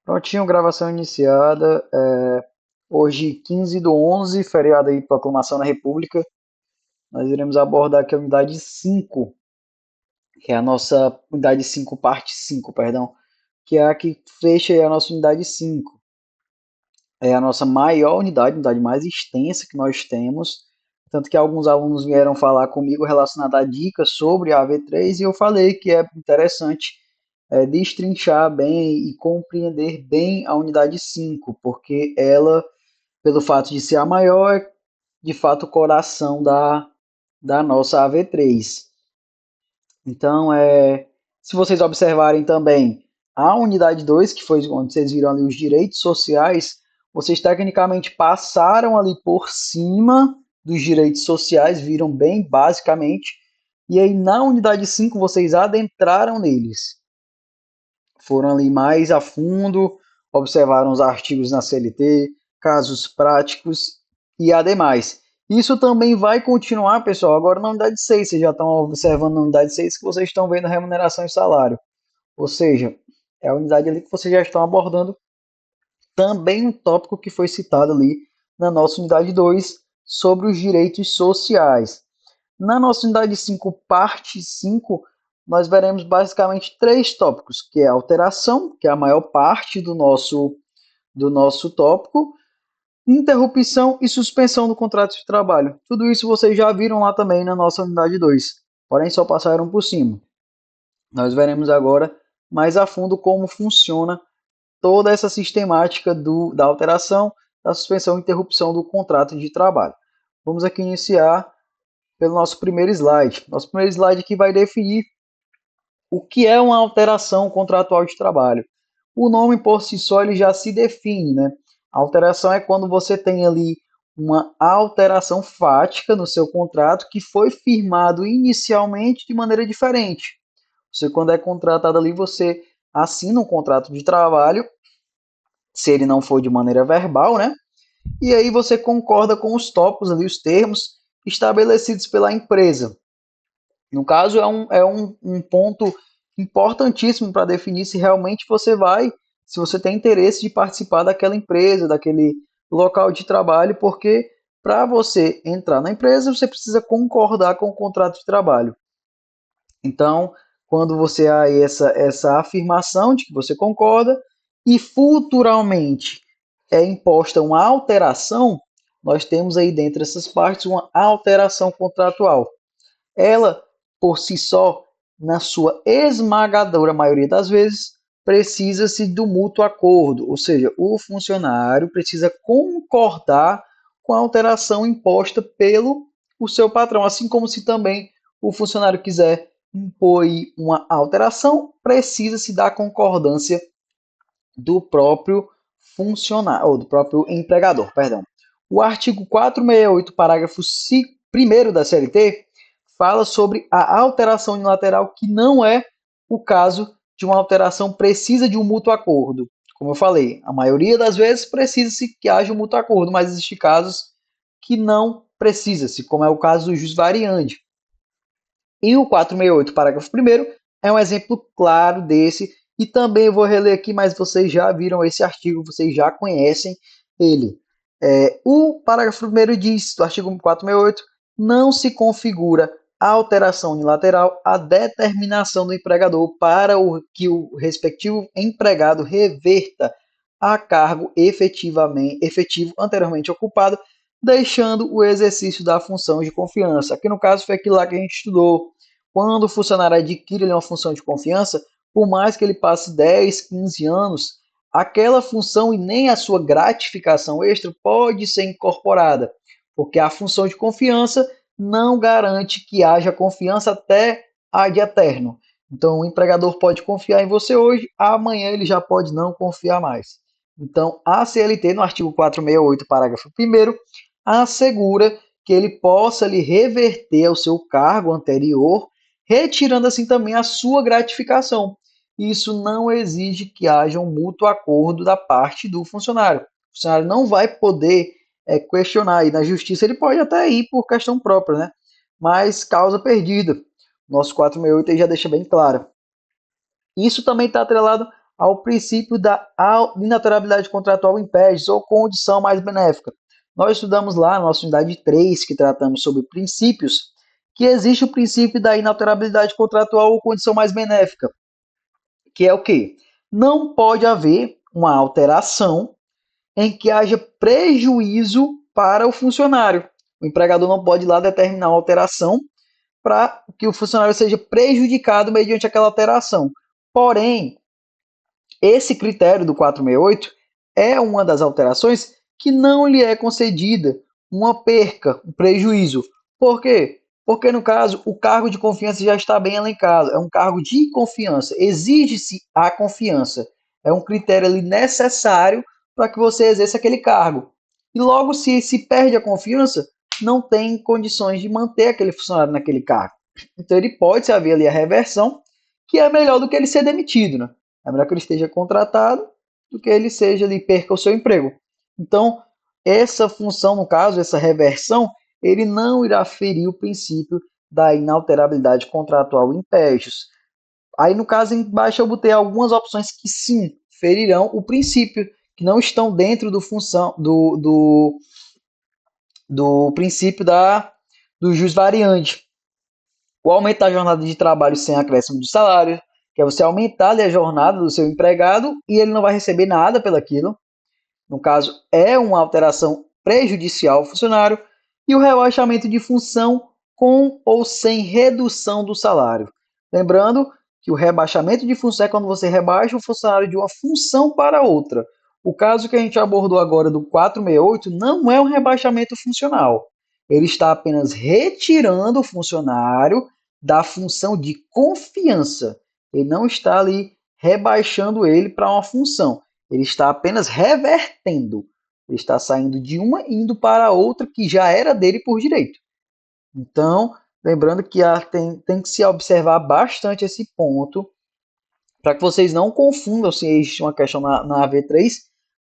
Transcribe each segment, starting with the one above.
Prontinho, gravação iniciada. Hoje, 15/11, feriado aí, proclamação da República. Nós iremos abordar aqui a unidade 5, que é a nossa unidade 5, parte 5, perdão, que é a que fecha aí a nossa unidade 5. É a nossa maior unidade mais extensa que nós temos. Tanto que alguns alunos vieram falar comigo relacionado a dicas sobre a AV3 e eu falei que é interessante destrinchar bem e compreender bem a unidade 5, porque ela, pelo fato de ser a maior, é de fato o coração da nossa AV3. Então, se vocês observarem também a unidade 2, que foi onde vocês viram ali os direitos sociais, vocês tecnicamente passaram ali por cima dos direitos sociais, viram bem basicamente, e aí na unidade 5 vocês adentraram neles. Foram ali mais a fundo, observaram os artigos na CLT, casos práticos e ademais. Isso também vai continuar, pessoal, agora na unidade 6. Vocês já estão observando na unidade 6 que vocês estão vendo remuneração e salário. Ou seja, é a unidade ali que vocês já estão abordando também um tópico que foi citado ali na nossa unidade 2 sobre os direitos sociais. Na nossa unidade 5, parte 5, nós veremos basicamente três tópicos, que é a alteração, que é a maior parte do nosso tópico, interrupção e suspensão do contrato de trabalho. Tudo isso vocês já viram lá também na nossa unidade 2, porém só passaram por cima. Nós veremos agora mais a fundo como funciona toda essa sistemática da alteração, da suspensão e interrupção do contrato de trabalho. Vamos aqui iniciar pelo nosso primeiro slide. Nosso primeiro slide aqui vai definir o que é uma alteração contratual de trabalho. O nome por si só ele já se define, né? A alteração é quando você tem ali uma alteração fática no seu contrato que foi firmado inicialmente de maneira diferente. Você, quando é contratado ali, você assina um contrato de trabalho, se ele não for de maneira verbal, né? E aí você concorda com os tópicos ali, os termos estabelecidos pela empresa. No caso, é um ponto importantíssimo para definir se realmente se você tem interesse de participar daquela empresa, daquele local de trabalho, porque para você entrar na empresa, você precisa concordar com o contrato de trabalho. Então, quando você há essa afirmação de que você concorda e futuramente é imposta uma alteração, nós temos aí dentro dessas partes uma alteração contratual. Ela, por si só, na sua esmagadora maioria das vezes, precisa-se do mútuo acordo, ou seja, o funcionário precisa concordar com a alteração imposta pelo o seu patrão, assim como se também o funcionário quiser impor uma alteração, precisa-se da concordância do próprio funcionário, ou do próprio empregador, perdão. O artigo 468, parágrafo 1º da CLT, fala sobre a alteração unilateral, que não é o caso de uma alteração precisa de um mútuo acordo. Como eu falei, a maioria das vezes precisa-se que haja um mútuo acordo, mas existem casos que não precisa-se, como é o caso do jus variandi. E o 468, parágrafo 1º, é um exemplo claro desse, e também eu vou reler aqui, mas vocês já viram esse artigo, vocês já conhecem ele. O parágrafo 1º diz, do artigo 468, não se configura a alteração unilateral a determinação do empregador para que o respectivo empregado reverta a cargo efetivo anteriormente ocupado, deixando o exercício da função de confiança. Aqui no caso foi aquilo lá que a gente estudou. Quando o funcionário adquire uma função de confiança, por mais que ele passe 10, 15 anos, aquela função e nem a sua gratificação extra pode ser incorporada, porque a função de confiança não garante que haja confiança até ad eterno. Então, o empregador pode confiar em você hoje, amanhã ele já pode não confiar mais. Então, a CLT, no artigo 468, parágrafo 1º, assegura que ele possa lhe reverter ao seu cargo anterior, retirando assim também a sua gratificação. Isso não exige que haja um mútuo acordo da parte do funcionário. O funcionário não vai poder questionar, e na justiça ele pode até ir por questão própria, né? Mas causa perdida. Nosso 468 já deixa bem claro. Isso também está atrelado ao princípio da inaturalidade contratual em PES, ou condição mais benéfica. Nós estudamos lá na nossa unidade 3, que tratamos sobre princípios, que existe o princípio da inalterabilidade contratual ou condição mais benéfica, que é o quê? Não pode haver uma alteração em que haja prejuízo para o funcionário. O empregador não pode ir lá determinar uma alteração para que o funcionário seja prejudicado mediante aquela alteração. Porém, esse critério do 468 é uma das alterações que não lhe é concedida uma perca, um prejuízo. Por quê? Porque, no caso, o cargo de confiança já está bem elencado. É um cargo de confiança. Exige-se a confiança. É um critério ali necessário para que você exerça aquele cargo. E logo, se perde a confiança, não tem condições de manter aquele funcionário naquele cargo. Então, ele pode haver ali a reversão, que é melhor do que ele ser demitido, né? É melhor que ele esteja contratado do que ele seja ali perca o seu emprego. Então, essa função, no caso, essa reversão, ele não irá ferir o princípio da inalterabilidade contratual em PEJs. Aí, no caso, embaixo eu botei algumas opções que sim ferirão o princípio, que não estão dentro do princípio do jus variante. O aumento da jornada de trabalho sem acréscimo de salário, que é você aumentar a jornada do seu empregado e ele não vai receber nada pelaquilo. No caso, é uma alteração prejudicial ao funcionário. E o rebaixamento de função com ou sem redução do salário. Lembrando que o rebaixamento de função é quando você rebaixa o funcionário de uma função para outra. O caso que a gente abordou agora do 468 não é um rebaixamento funcional. Ele está apenas retirando o funcionário da função de confiança. Ele não está ali rebaixando ele para uma função. Ele está apenas revertendo. Ele está saindo de uma e indo para a outra que já era dele por direito. Então, lembrando que tem que se observar bastante esse ponto para que vocês não confundam se existe uma questão na AV3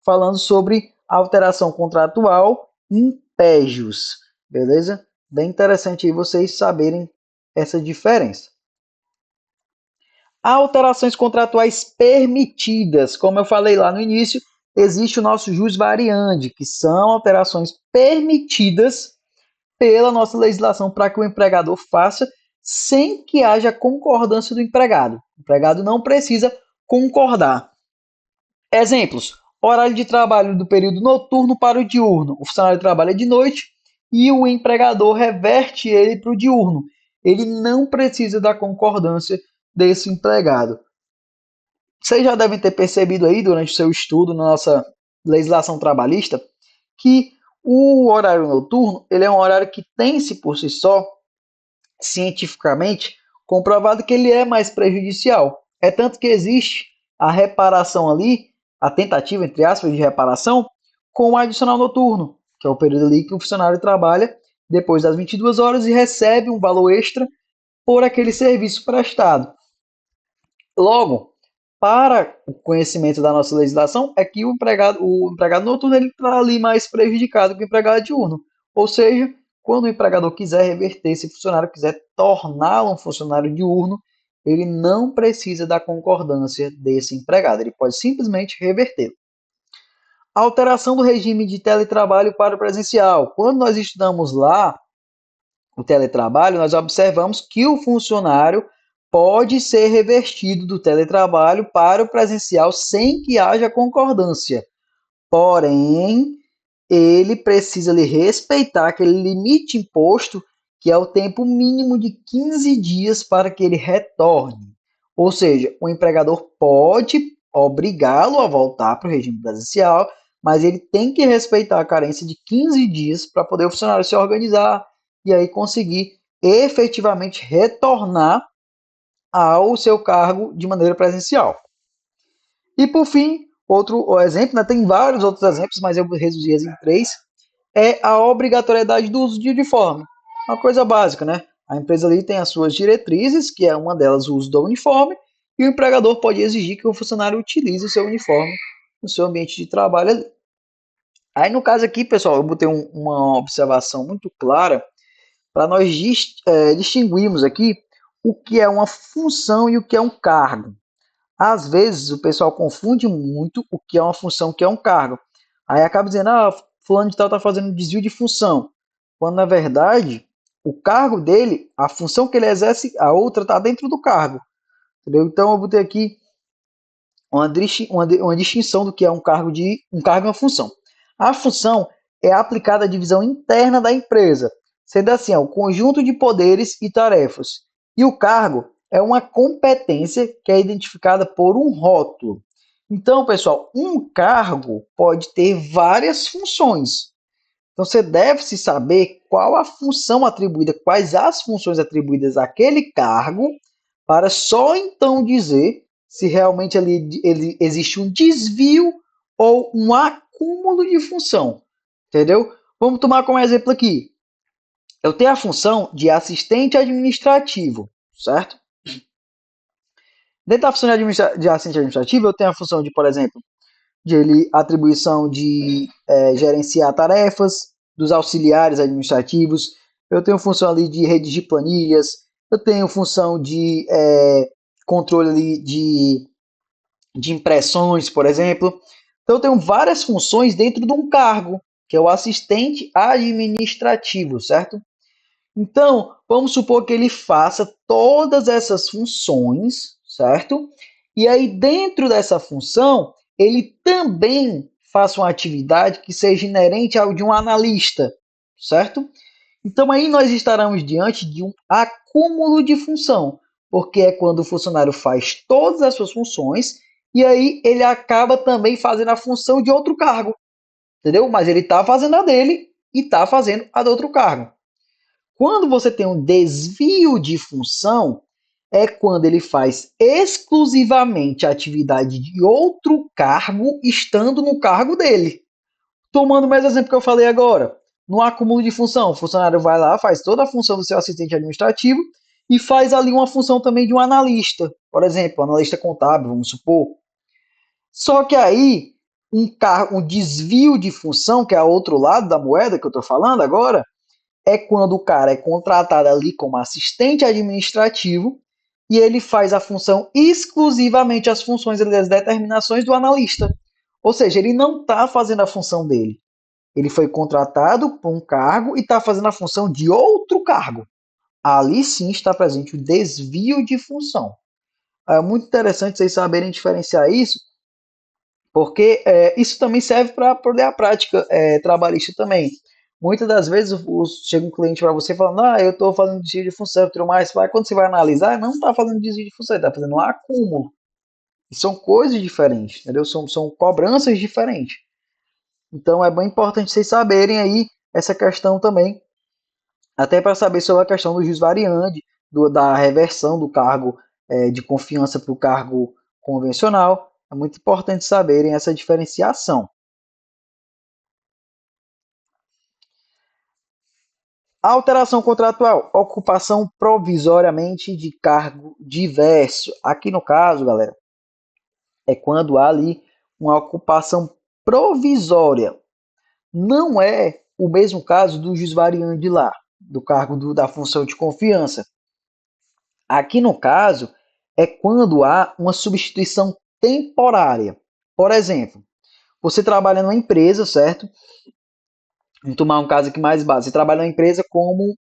falando sobre alteração contratual em PEJOS. Beleza? Bem interessante aí vocês saberem essa diferença. Alterações contratuais permitidas. Como eu falei lá no início, existe o nosso jus variandi, que são alterações permitidas pela nossa legislação para que o empregador faça sem que haja concordância do empregado. O empregado não precisa concordar. Exemplos: horário de trabalho do período noturno para o diurno. O funcionário trabalha de noite e o empregador reverte ele para o diurno. Ele não precisa da concordância desse empregado. Vocês já devem ter percebido aí durante o seu estudo na nossa legislação trabalhista que o horário noturno ele é um horário que tem-se por si só, cientificamente, comprovado que ele é mais prejudicial. É tanto que existe a reparação ali, a tentativa, entre aspas, de reparação, com o adicional noturno, que é o período ali que o funcionário trabalha depois das 22 horas e recebe um valor extra por aquele serviço prestado. Logo, para o conhecimento da nossa legislação, é que o empregado noturno está ali mais prejudicado que o empregado diurno. Ou seja, quando o empregador quiser reverter esse funcionário, quiser torná-lo um funcionário diurno, ele não precisa da concordância desse empregado, ele pode simplesmente revertê-lo. Alteração do regime de teletrabalho para o presencial. Quando nós estudamos lá o teletrabalho, nós observamos que o funcionário pode ser revertido do teletrabalho para o presencial sem que haja concordância. Porém, ele precisa lhe respeitar aquele limite imposto, que é o tempo mínimo de 15 dias para que ele retorne. Ou seja, o empregador pode obrigá-lo a voltar para o regime presencial, mas ele tem que respeitar a carência de 15 dias para poder o funcionário se organizar e aí conseguir efetivamente retornar ao seu cargo de maneira presencial. E por fim, outro exemplo, né, tem vários outros exemplos, mas eu reduzi em 3, é a obrigatoriedade do uso de uniforme. Uma coisa básica, né? A empresa ali tem as suas diretrizes, que é uma delas o uso do uniforme, e o empregador pode exigir que o funcionário utilize o seu uniforme no seu ambiente de trabalho ali. Aí no caso aqui, pessoal, eu botei uma observação muito clara para nós distinguirmos aqui o que é uma função e o que é um cargo. Às vezes o pessoal confunde muito o que é uma função, o que é um cargo. Aí acaba dizendo, fulano de tal está fazendo desvio de função. Quando na verdade, o cargo dele, a função que ele exerce, a outra está dentro do cargo. Entendeu? Então eu botei aqui uma distinção do que é um cargo e uma função. A função é aplicada à divisão interna da empresa, sendo assim, o conjunto de poderes e tarefas. E o cargo é uma competência que é identificada por um rótulo. Então, pessoal, um cargo pode ter várias funções. Então, você deve se saber qual a função atribuída, quais as funções atribuídas àquele cargo, para só então dizer se realmente ele existe um desvio ou um acúmulo de função. Entendeu? Vamos tomar como exemplo aqui. Eu tenho a função de assistente administrativo, certo? Dentro da função de assistente administrativo, eu tenho a função de, por exemplo, de atribuição de gerenciar tarefas dos auxiliares administrativos, eu tenho função ali de redigir planilhas, eu tenho função de controle ali de impressões, por exemplo. Então, eu tenho várias funções dentro de um cargo, que é o assistente administrativo, certo? Então, vamos supor que ele faça todas essas funções, certo? E aí, dentro dessa função, ele também faça uma atividade que seja inerente ao de um analista, certo? Então, aí nós estaremos diante de um acúmulo de função, porque é quando o funcionário faz todas as suas funções e aí ele acaba também fazendo a função de outro cargo, entendeu? Mas ele está fazendo a dele e está fazendo a do outro cargo. Quando você tem um desvio de função, é quando ele faz exclusivamente a atividade de outro cargo, estando no cargo dele. Tomando o mesmo exemplo que eu falei agora, no acúmulo de função, o funcionário vai lá, faz toda a função do seu assistente administrativo e faz ali uma função também de um analista, por exemplo, analista contábil, vamos supor. Só que aí, um desvio de função, que é o outro lado da moeda que eu estou falando agora, é quando o cara é contratado ali como assistente administrativo e ele faz a função exclusivamente as funções e as determinações do analista. Ou seja, ele não está fazendo a função dele. Ele foi contratado por um cargo e está fazendo a função de outro cargo. Ali sim está presente o desvio de função. É muito interessante vocês saberem diferenciar isso, porque isso também serve para poder a prática trabalhista também. Muitas das vezes chega um cliente para você falando, eu estou fazendo desvio de função, tudo mais. Quando você vai analisar, não está fazendo desvio de função, está fazendo um acúmulo. E são coisas diferentes, entendeu? São cobranças diferentes. Então é bem importante vocês saberem aí essa questão também, até para saber sobre a questão do jus variandi, da reversão do cargo de confiança para o cargo convencional. É muito importante saberem essa diferenciação. Alteração contratual, ocupação provisoriamente de cargo diverso. Aqui no caso, galera, é quando há ali uma ocupação provisória. Não é o mesmo caso do jus variandi lá, do cargo da função de confiança. Aqui no caso, é quando há uma substituição temporária. Por exemplo, você trabalha numa empresa, certo? Vamos tomar um caso aqui mais básico. Você trabalha numa empresa como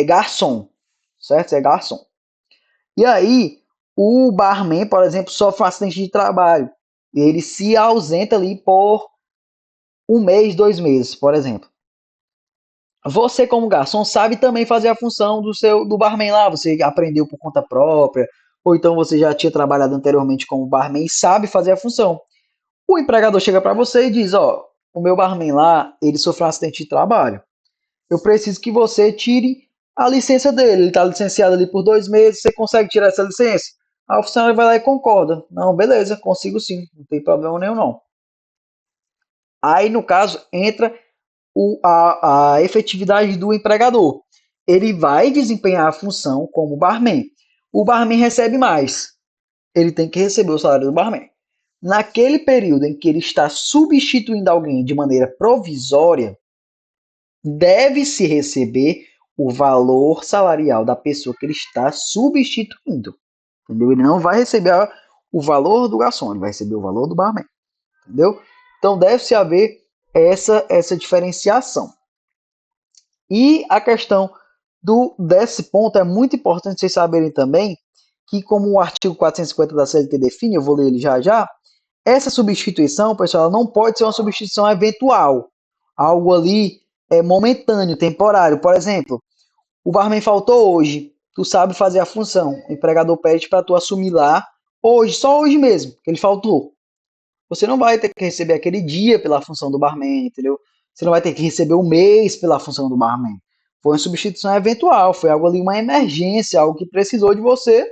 garçom, certo? Você é garçom. E aí, o barman, por exemplo, sofre um acidente de trabalho. E ele se ausenta ali por um mês, 2 meses, por exemplo. Você, como garçom, sabe também fazer a função do barman lá. Você aprendeu por conta própria, ou então você já tinha trabalhado anteriormente como barman e sabe fazer a função. O empregador chega para você e diz: o meu barman lá, ele sofreu um acidente de trabalho. Eu preciso que você tire a licença dele. Ele está licenciado ali por 2 meses, você consegue tirar essa licença? Aí o funcionário vai lá e concorda. Não, beleza, consigo sim, não tem problema nenhum não. Aí, no caso, entra a efetividade do empregador. Ele vai desempenhar a função como barman. O barman recebe mais. Ele tem que receber o salário do barman. Naquele período em que ele está substituindo alguém de maneira provisória, deve-se receber o valor salarial da pessoa que ele está substituindo. Entendeu? Ele não vai receber o valor do garçom, ele vai receber o valor do barman, entendeu? Então deve-se haver essa diferenciação. E a questão desse ponto é muito importante vocês saberem também que, como o artigo 450 da CLT define, eu vou ler ele já já, essa substituição, pessoal, não pode ser uma substituição eventual, algo ali momentâneo, temporário. Por exemplo, o barman faltou hoje, tu sabe fazer a função, o empregador pede para tu assumir lá hoje, só hoje mesmo, que ele faltou. Você não vai ter que receber aquele dia pela função do barman, entendeu? Você não vai ter que receber um mês pela função do barman. Foi uma substituição eventual, foi algo ali, uma emergência, algo que precisou de você,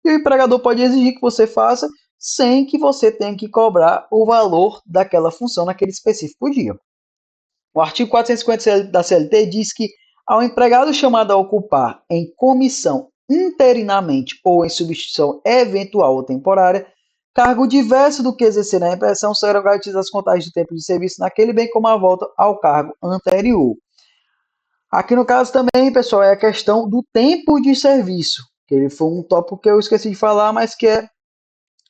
e o empregador pode exigir que você faça sem que você tenha que cobrar o valor daquela função naquele específico dia. O artigo 450 da CLT diz que ao empregado chamado a ocupar em comissão interinamente ou em substituição eventual ou temporária, cargo diverso do que exercer na impressão, serão garantidas as contagens de tempo de serviço naquele, bem como a volta ao cargo anterior. Aqui no caso também, pessoal, é a questão do tempo de serviço, que foi um tópico que eu esqueci de falar, mas que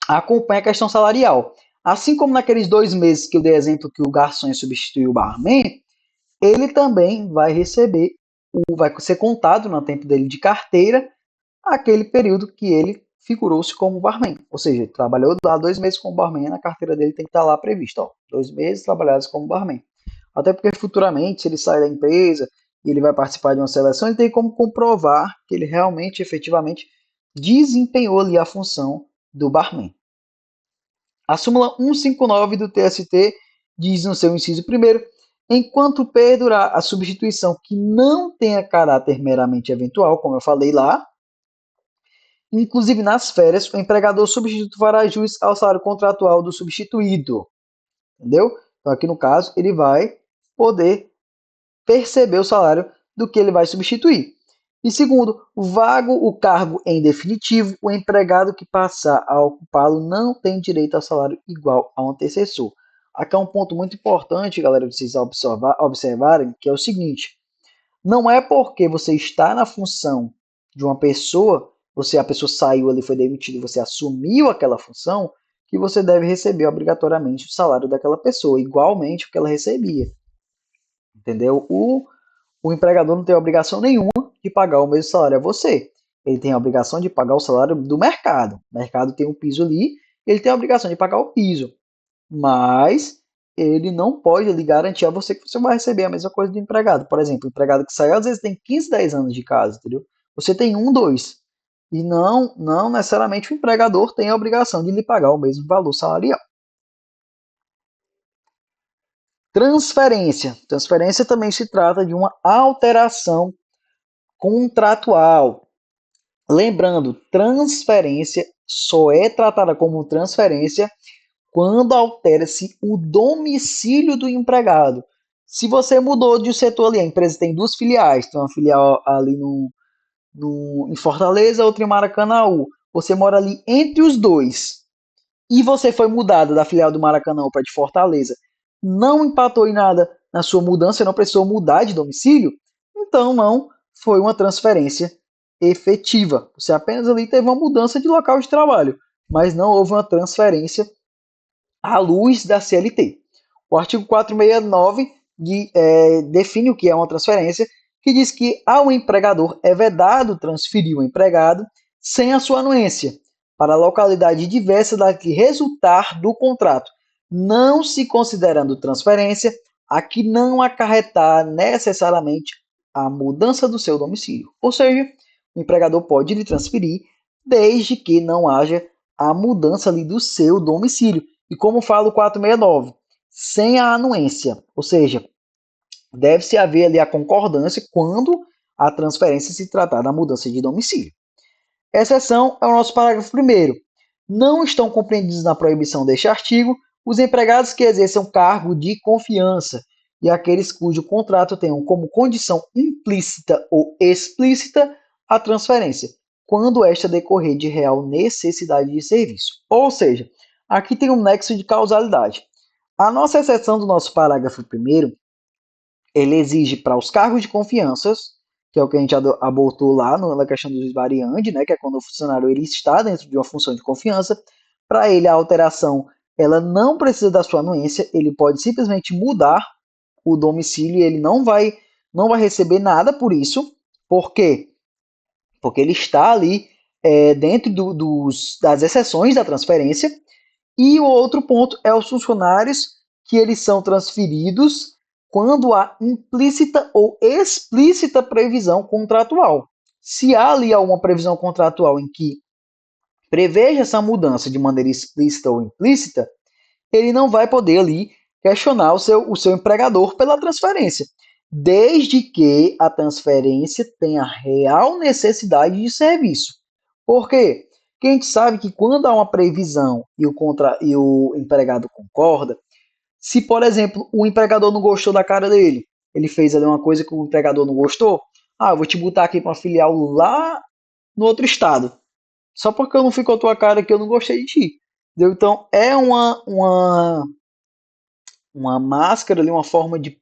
acompanha a questão salarial. Assim como naqueles 2 meses que eu dei exemplo que o garçom substituiu o barman, ele também vai receber, vai ser contado no tempo dele de carteira, aquele período que ele figurou-se como barman. Ou seja, trabalhou lá 2 meses como barman, na carteira dele tem que estar lá previsto, ó, 2 meses trabalhados como barman. Até porque futuramente, se ele sai da empresa e ele vai participar de uma seleção, ele tem como comprovar que ele realmente, efetivamente, desempenhou ali a função do barman. A súmula 159 do TST diz no seu inciso 1º, enquanto perdurar a substituição que não tenha caráter meramente eventual, como eu falei lá, inclusive nas férias, o empregador substituto fará jus ao salário contratual do substituído. Entendeu? Então, aqui no caso, ele vai poder perceber o salário do que ele vai substituir. E segundo, vago o cargo em definitivo, o empregado que passar a ocupá-lo não tem direito ao salário igual ao antecessor. Aqui é um ponto muito importante, galera, de vocês observarem, que é o seguinte: não é porque você está na função de uma pessoa, a pessoa saiu ali, foi demitida, você assumiu aquela função, que você deve receber obrigatoriamente o salário daquela pessoa, igualmente o que ela recebia. Entendeu? O empregador não tem obrigação nenhuma de pagar o mesmo salário a você. Ele tem a obrigação de pagar o salário do mercado. O mercado tem um piso ali, ele tem a obrigação de pagar o piso. Mas ele não pode lhe garantir a você que você vai receber a mesma coisa do empregado. Por exemplo, o empregado que saiu, às vezes tem 15, 10 anos de casa, entendeu? Você tem 1, 2. E não necessariamente o empregador tem a obrigação de lhe pagar o mesmo valor salarial. Transferência. Transferência também se trata de uma alteração contratual. Lembrando, transferência só é tratada como transferência quando altera-se o domicílio do empregado. Se você mudou de setor ali, a empresa tem 2 filiais, tem uma filial ali em Fortaleza, outra em Maracanaú. Você mora ali entre os dois e você foi mudado da filial do Maracanã para de Fortaleza, não empatou em nada na sua mudança, não precisou mudar de domicílio, então não foi uma transferência efetiva. Você apenas ali teve uma mudança de local de trabalho, mas não houve uma transferência à luz da CLT. O artigo 469 define o que é uma transferência, que diz que ao empregador é vedado transferir o empregado sem a sua anuência para a localidade diversa da que resultar do contrato, não se considerando transferência a que não acarretar necessariamente a mudança do seu domicílio. Ou seja, o empregador pode lhe transferir desde que não haja a mudança ali do seu domicílio. E como fala o 469, sem a anuência, ou seja, deve-se haver ali a concordância quando a transferência se tratar da mudança de domicílio. Exceção é o nosso parágrafo 1º. Não estão compreendidos na proibição deste artigo os empregados que exerçam cargo de confiança e aqueles cujo contrato tenham como condição implícita ou explícita a transferência, quando esta decorrer de real necessidade de serviço. Ou seja, aqui tem um nexo de causalidade. A nossa exceção do nosso parágrafo 1º, ele exige para os cargos de confiança, que é o que a gente abordou lá na questão dos variantes, né, que é quando o funcionário ele está dentro de uma função de confiança, Para ele, a alteração ela não precisa da sua anuência, ele pode simplesmente mudar o domicílio e ele não vai receber nada por isso. Por quê? Porque ele está ali dentro das exceções da transferência. E o outro ponto é os funcionários que eles são transferidos quando há implícita ou explícita previsão contratual. Se há ali alguma previsão contratual em que preveja essa mudança de maneira explícita ou implícita, ele não vai poder ali questionar o seu empregador pela transferência, desde que a transferência tenha real necessidade de serviço. Por quê? Porque a gente sabe que quando há uma previsão e o empregado concorda, se, por exemplo, o empregador não gostou da cara dele, ele fez ali uma coisa que o empregador não gostou, eu vou te botar aqui para uma filial lá no outro estado, só porque eu não fico com a tua cara que eu não gostei de ti. Entendeu? Então, é uma máscara ali, uma forma de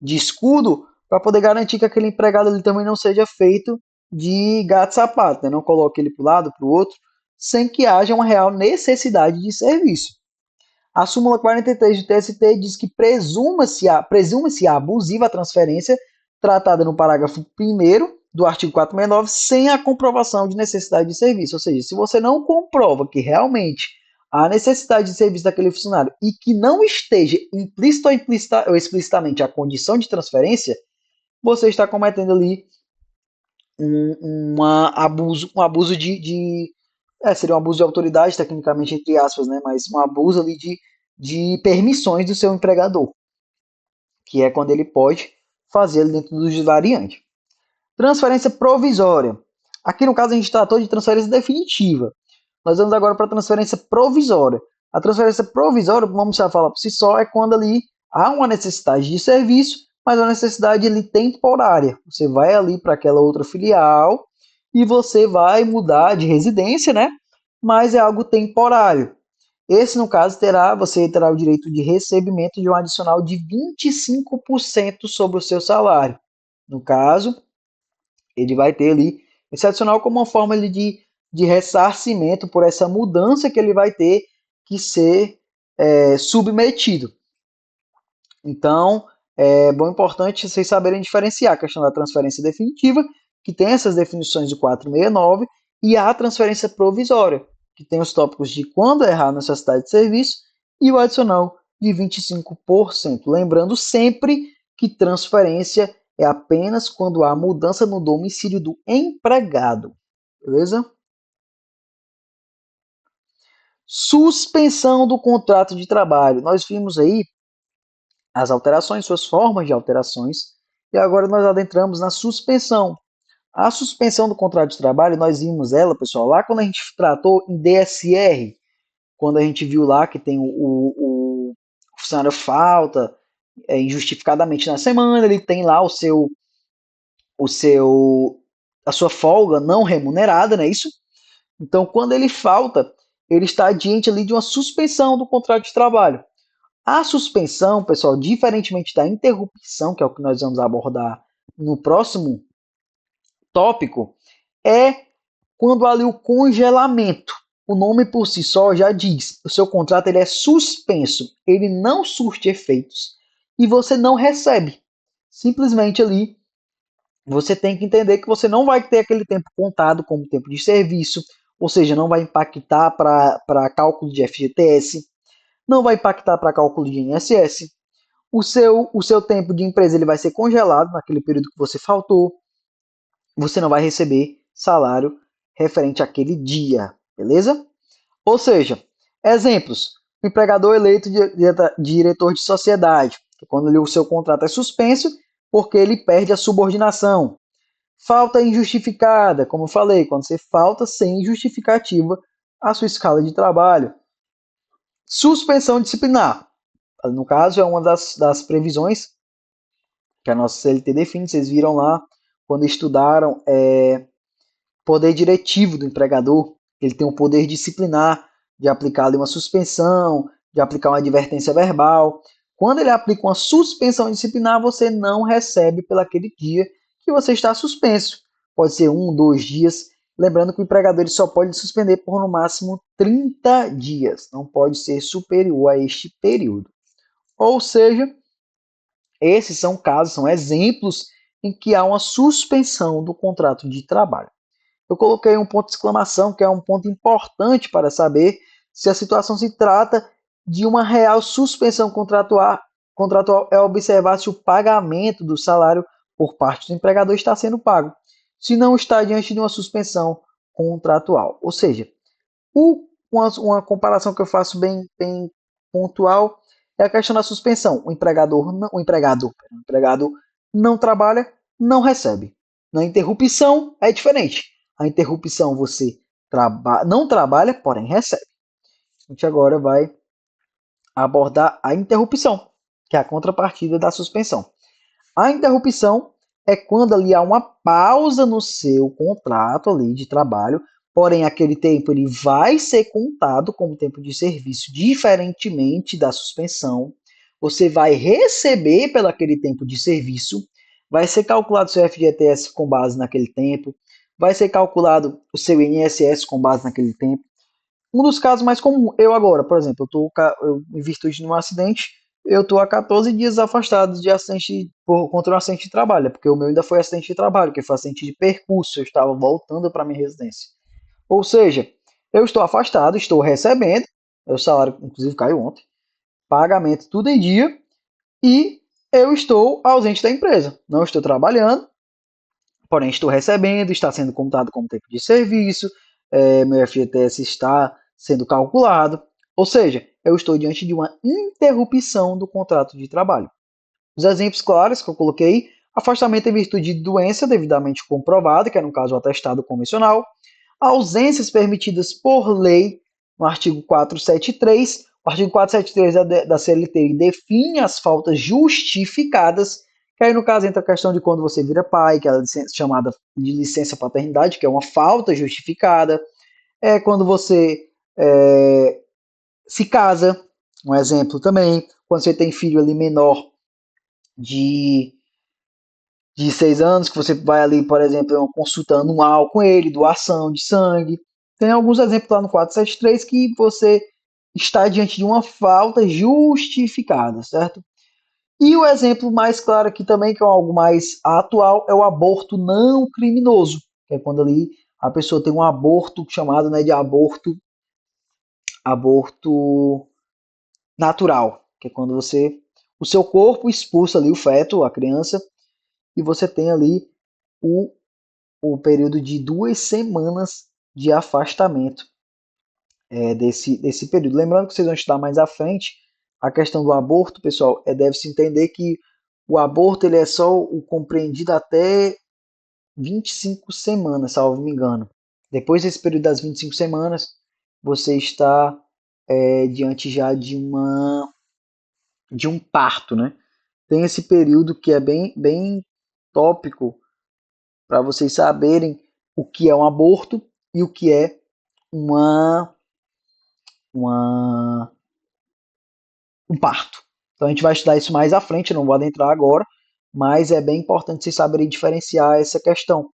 escudo para poder garantir que aquele empregado ali também não seja feito de gato-sapato, né? Não coloque ele para o lado, para o outro, sem que haja uma real necessidade de serviço. A súmula 43 do TST diz que presume-se a abusiva transferência tratada no parágrafo 1º do artigo 469 sem a comprovação de necessidade de serviço. Ou seja, se você não comprova que realmente há necessidade de serviço daquele funcionário e que não esteja implícito ou explicitamente a condição de transferência, você está cometendo ali um abuso seria um abuso de autoridade, tecnicamente, entre aspas, né? Mas um abuso ali de permissões do seu empregador, que é quando ele pode fazer ali dentro dos variantes. Transferência provisória. Aqui no caso a gente tratou de transferência definitiva. Nós vamos agora para a transferência provisória. A transferência provisória, vamos já falar por si só, é quando ali há uma necessidade de serviço, mas uma necessidade ali temporária. Você vai ali para aquela outra filial e você vai mudar de residência, né? Mas é algo temporário. Esse, no caso, você terá o direito de recebimento de um adicional de 25% sobre o seu salário. No caso, ele vai ter ali esse adicional como uma forma ali de ressarcimento por essa mudança que ele vai ter que ser submetido. Então, é bom importante vocês saberem diferenciar a questão da transferência definitiva, que tem essas definições do 469, e a transferência provisória, que tem os tópicos de quando errar a necessidade de serviço e o adicional de 25%. Lembrando sempre que transferência é apenas quando há mudança no domicílio do empregado. Beleza? Suspensão do contrato de trabalho. Nós vimos aí as alterações, suas formas de alterações, e agora nós adentramos na suspensão. A suspensão do contrato de trabalho, nós vimos ela, pessoal, lá quando a gente tratou em DSR, quando a gente viu lá que tem o funcionário falta injustificadamente na semana, ele tem lá a sua folga não remunerada, não é isso? Então, quando ele falta, ele está diante ali de uma suspensão do contrato de trabalho. A suspensão, pessoal, diferentemente da interrupção, que é o que nós vamos abordar no próximo tópico, é quando há ali o congelamento. O nome por si só já diz, o seu contrato ele é suspenso, ele não surte efeitos e você não recebe. Simplesmente ali você tem que entender que você não vai ter aquele tempo contado como tempo de serviço, ou seja, não vai impactar para cálculo de FGTS, não vai impactar para cálculo de INSS. O seu tempo de empresa ele vai ser congelado naquele período que você faltou. Você não vai receber salário referente àquele dia, beleza? Ou seja, exemplos: o empregador eleito diretor de sociedade, que quando o seu contrato é suspenso, porque ele perde a subordinação. Falta injustificada, como eu falei, quando você falta sem justificativa a sua escala de trabalho. Suspensão disciplinar, no caso, é uma das previsões que a nossa CLT define. Vocês viram lá quando estudaram poder diretivo do empregador. Ele tem um poder disciplinar de aplicar ali uma suspensão, de aplicar uma advertência verbal. Quando ele aplica uma suspensão disciplinar, você não recebe pelo aquele dia que você está suspenso. Pode ser 1, 2 dias. Lembrando que o empregador ele só pode suspender por no máximo 30 dias, não pode ser superior a este período. Ou seja, esses são casos, são exemplos em que há uma suspensão do contrato de trabalho. Eu coloquei um ponto de exclamação, que é um ponto importante para saber se a situação se trata de uma real suspensão contratual é observar se o pagamento do salário por parte do empregador está sendo pago, se não está diante de uma suspensão contratual. Ou seja, uma comparação que eu faço bem pontual é a questão da suspensão. O empregado não trabalha, não recebe. Na interrupção é diferente. A interrupção você não trabalha, porém recebe. A gente agora vai abordar a interrupção, que é a contrapartida da suspensão. A interrupção é quando ali há uma pausa no seu contrato ali de trabalho, porém aquele tempo ele vai ser contado como tempo de serviço, diferentemente da suspensão. Você vai receber pelo aquele tempo de serviço, vai ser calculado o seu FGTS com base naquele tempo, vai ser calculado o seu INSS com base naquele tempo. Um dos casos mais comuns, eu agora, por exemplo, em virtude de um acidente, eu estou há 14 dias afastado de acidente contra um acidente de trabalho, porque o meu ainda foi acidente de trabalho, que foi acidente de percurso, eu estava voltando para minha residência. Ou seja, eu estou afastado, estou recebendo, o salário inclusive caiu ontem, pagamento tudo em dia, e eu estou ausente da empresa. Não estou trabalhando, porém estou recebendo, está sendo contado como tempo de serviço, meu FGTS está sendo calculado, ou seja, eu estou diante de uma interrupção do contrato de trabalho. Os exemplos claros que eu coloquei: afastamento em virtude de doença devidamente comprovada, que é no caso o atestado convencional, ausências permitidas por lei, no artigo 473. O artigo 473 da CLT define as faltas justificadas, que aí no caso entra a questão de quando você vira pai, que é a chamada de licença paternidade, que é uma falta justificada, é quando você se casa, um exemplo também, quando você tem filho ali menor de 6 anos, que você vai ali, por exemplo, uma consulta anual com ele, doação de sangue. Tem alguns exemplos lá no 473 que você está diante de uma falta justificada, certo? E o exemplo mais claro aqui também, que é algo mais atual, é o aborto não criminoso, que é quando ali a pessoa tem um aborto chamado, né, de aborto natural, que é quando o seu corpo expulsa ali o feto, a criança, e você tem ali o o período de 2 semanas de afastamento desse período. Lembrando que vocês vão estudar mais à frente a questão do aborto, pessoal, deve-se entender que o aborto ele é só o compreendido até 25 semanas, salvo me engano. Depois desse período das 25 semanas, você está diante já de um parto, né? Tem esse período que é bem tópico para vocês saberem o que é um aborto e o que é uma, uma, um parto. Então a gente vai estudar isso mais à frente, não vou adentrar agora, mas é bem importante vocês saberem diferenciar essa questão,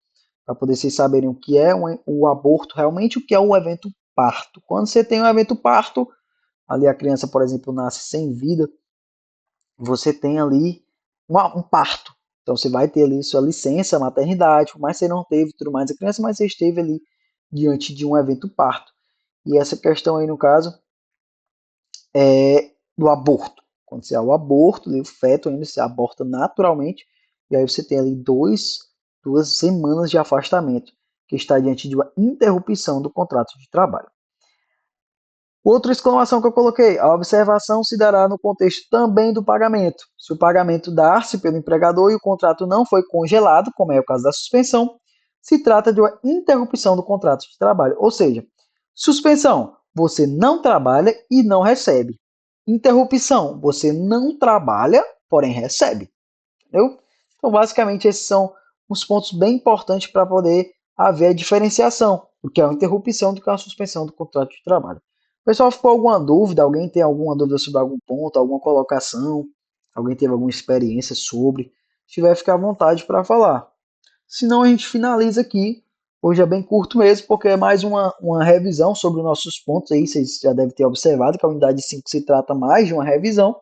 para poder vocês saberem o que é o aborto, realmente o que é o evento parto. Quando você tem um evento parto, ali a criança, por exemplo, nasce sem vida, você tem ali um parto. Então você vai ter ali sua licença, maternidade, por mais que você não teve tudo mais a criança, mas você esteve ali diante de um evento parto. E essa questão aí, no caso, é do aborto. Quando você há o aborto, o feto ainda se aborta naturalmente, e aí você tem ali 2 semanas de afastamento, que está diante de uma interrupção do contrato de trabalho. Outra exclamação que eu coloquei: a observação se dará no contexto também do pagamento. Se o pagamento dar-se pelo empregador e o contrato não foi congelado, como é o caso da suspensão, se trata de uma interrupção do contrato de trabalho. Ou seja, suspensão, você não trabalha e não recebe. Interrupção, você não trabalha, porém recebe. Entendeu? Então, basicamente, esses são os pontos bem importantes para poder haver a diferenciação, do que é uma interrupção do que é uma suspensão do contrato de trabalho. Pessoal, ficou alguma dúvida? Alguém tem alguma dúvida sobre algum ponto, alguma colocação? Alguém teve alguma experiência sobre? Se tiver, fica à vontade para falar. Senão, a gente finaliza aqui Hoje é bem curto mesmo, porque é mais uma revisão sobre os nossos pontos aí. Vocês já devem ter observado que a unidade 5 se trata mais de uma revisão.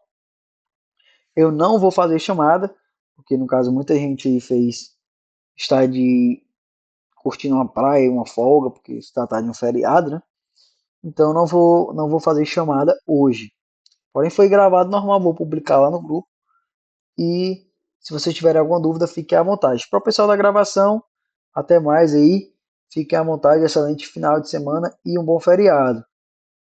Eu não vou fazer chamada, porque no caso muita gente fez estar de curtindo uma praia, uma folga, porque se trata de um feriado, né? Então não vou fazer chamada hoje. Porém foi gravado normal, vou publicar lá no grupo. E se vocês tiverem alguma dúvida, fiquem à vontade. Para o pessoal da gravação, até mais aí. Fiquem à vontade, excelente final de semana e um bom feriado.